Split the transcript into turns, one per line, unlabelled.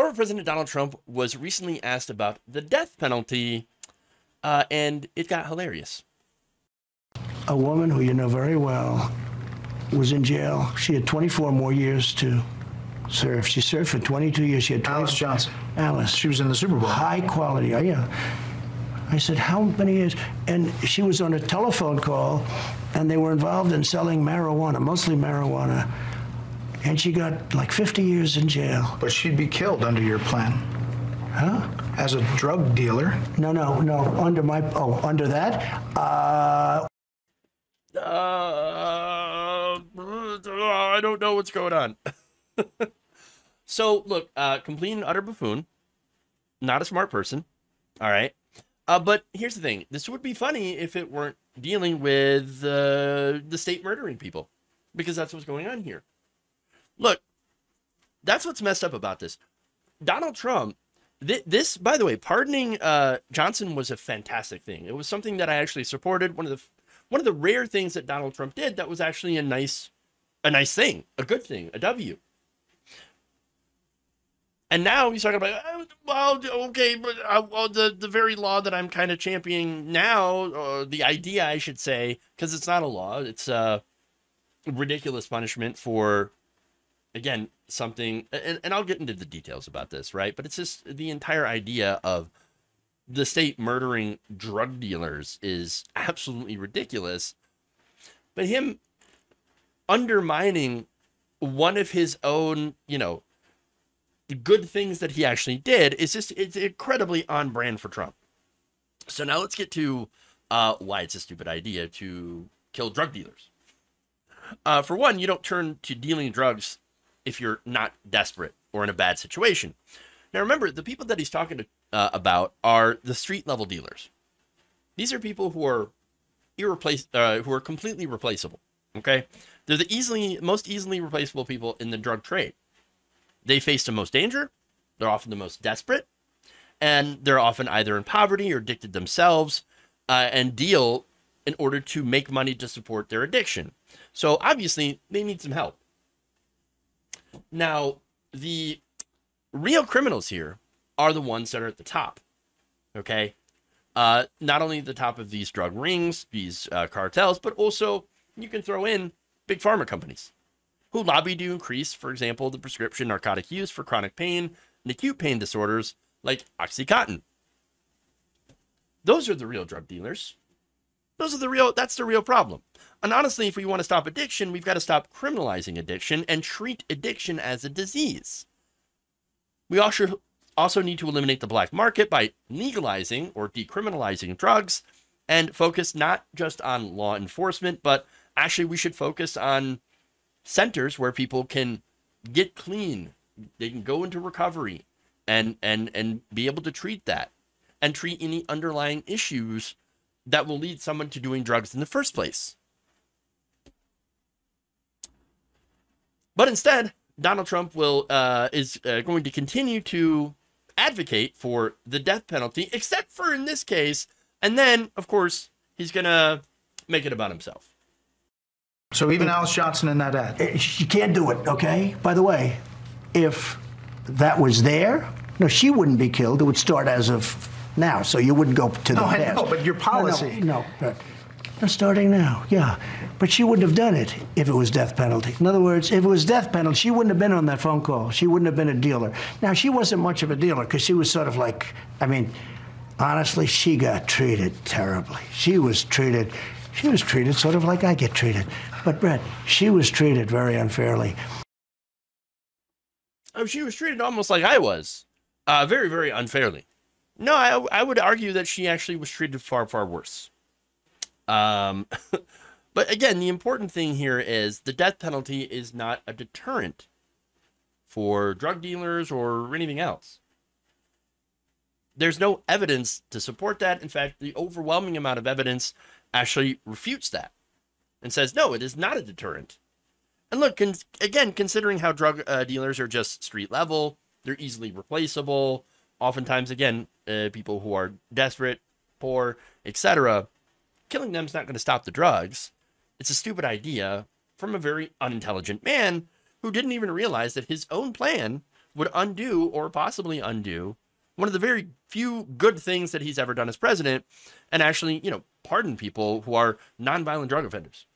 Former President Donald Trump was recently asked about the death penalty, and it got hilarious.
A woman who you know very well was in jail. She had 24 more years to serve. She served for 22 years. She had 20.
Alice Johnson.
Alice.
She was in the Super Bowl.
High quality. Oh, yeah. I said, how many years? And she was on a telephone call, and they were involved in selling marijuana, mostly marijuana. And she got like 50 years in jail.
But she'd be killed under your plan.
Huh?
As a drug dealer.
No. Under my, under that?
I don't know what's going on. So, look, complete and utter buffoon. Not a smart person. All right. But here's the thing. This would be funny if it weren't dealing with the state murdering people. Because that's what's going on here. Look, that's what's messed up about this. Donald Trump, this, by the way, pardoning Johnson was a fantastic thing. It was something that I actually supported. One of the rare things that Donald Trump did that was actually a nice thing, a good thing, a W. And now he's talking about, well, okay, but the very law that I'm kind of championing now, the idea, I should say, because it's not a law, it's a ridiculous punishment for, again, something, and I'll get into the details about this, right? But it's just the entire idea of the state murdering drug dealers is absolutely ridiculous. But him undermining one of his own, good things that he actually did is just, it's incredibly on brand for Trump. So now let's get to why it's a stupid idea to kill drug dealers. For one, you don't turn to dealing drugs if you're not desperate or in a bad situation. Now remember, the people that he's talking about are the street level dealers. These are people who are who are completely replaceable. Okay, they're the most easily replaceable people in the drug trade. They face the most danger. They're often the most desperate, and they're often either in poverty or addicted themselves, and deal in order to make money to support their addiction. So obviously they need some help. Now, the real criminals here are the ones that are at the top. Okay, not only the top of these drug rings, these cartels, but also you can throw in big pharma companies who lobby to increase, for example, the prescription narcotic use for chronic pain and acute pain disorders like Oxycontin. Those are the real drug dealers. That's the real problem. And honestly, if we want to stop addiction, we've got to stop criminalizing addiction and treat addiction as a disease. We also need to eliminate the black market by legalizing or decriminalizing drugs and focus not just on law enforcement, but actually we should focus on centers where people can get clean. They can go into recovery and be able to treat that and treat any underlying issues that will lead someone to doing drugs in the first place. But instead, Donald Trump is going to continue to advocate for the death penalty, except for in this case. And then, of course, he's going to make it about himself.
So even Alice Johnson in that ad.
She can't do it, okay? By the way, if that was there, no, she wouldn't be killed. It would start as of now, so you wouldn't go to the past.
I know, but your policy.
No, but starting now, yeah. But she wouldn't have done it if it was death penalty. In other words, if it was death penalty, she wouldn't have been on that phone call. She wouldn't have been a dealer. Now, she wasn't much of a dealer because she was sort of like, honestly, she got treated terribly. She was treated sort of like I get treated. But, Bret, she was treated very unfairly.
Oh, she was treated almost like I was. Very, very unfairly. No, I would argue that she actually was treated far, far worse. But again, the important thing here is the death penalty is not a deterrent for drug dealers or anything else. There's no evidence to support that. In fact, the overwhelming amount of evidence actually refutes that and says, no, it is not a deterrent. And look, again, considering how drug dealers are just street level, they're easily replaceable. Oftentimes, again, people who are desperate, poor, etc., killing them is not going to stop the drugs. It's a stupid idea from a very unintelligent man who didn't even realize that his own plan would undo or possibly undo one of the very few good things that he's ever done as president, and actually, pardon people who are nonviolent drug offenders.